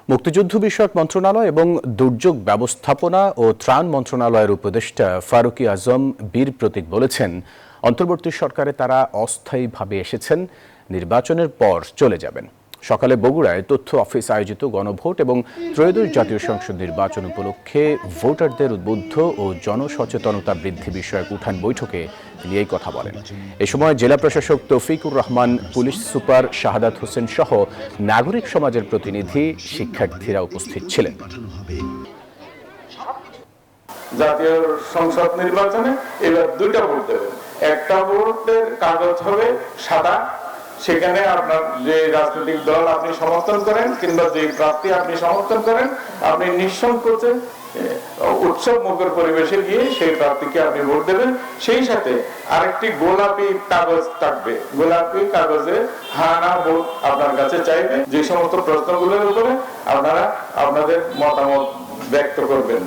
মুক্তিযুদ্ধ বিষয়ক মন্ত্রণালয় এবং দুর্যোগ ব্যবস্থাপনা ও ত্রাণ মন্ত্রণালয়ের উপদেষ্টা ফারুকী আজম বীর প্রতীক বলেছেন, অন্তর্বর্তী সরকারে তারা অস্থায়ীভাবে এসেছেন, নির্বাচনের পর চলে যাবেন। সকালে বগুড়ায় তথ্য অফিস আয়োজিত গণভোট এবং ত্রয়োদশ জাতীয় সংসদ নির্বাচন উপলক্ষে ভোটারদের উদ্বুদ্ধ ও জনসচেতনতা বৃদ্ধি বিষয়ক উঠান বৈঠকে তিনি এই কথা বলেন। এ সময় জেলা প্রশাসক তৌফিকুর রহমান, পুলিশ সুপার শাহাদাত হোসেন সহ নাগরিক সমাজের প্রতিনিধি, শিক্ষার্থীরা উপস্থিত ছিলেন। জাতীয় সংসদ নির্বাচনে এবার দুইটা ভোট দেবেন। একটা ভোটের কাগজ হবে সাদা, সেখানে আপনার যে রাজনৈতিক দল আপনি সমর্থন করেন কিংবা যে প্রার্থী আপনি সমর্থন করেন, আপনি নিঃসংকোচে উৎসব মুখর পরিবেশে গিয়ে সেই প্রার্থীকে আপনি ভোট দেবেন। সেই সাথে আরেকটি গোলাপি কাগজ থাকবে, গোলাপি কাগজে হ্যাঁ না ভোট আপনার কাছে চাইবে। যে সমস্ত প্রশ্নগুলোর উপরে আপনারা আপনাদের মতামত ব্যক্ত করবেন।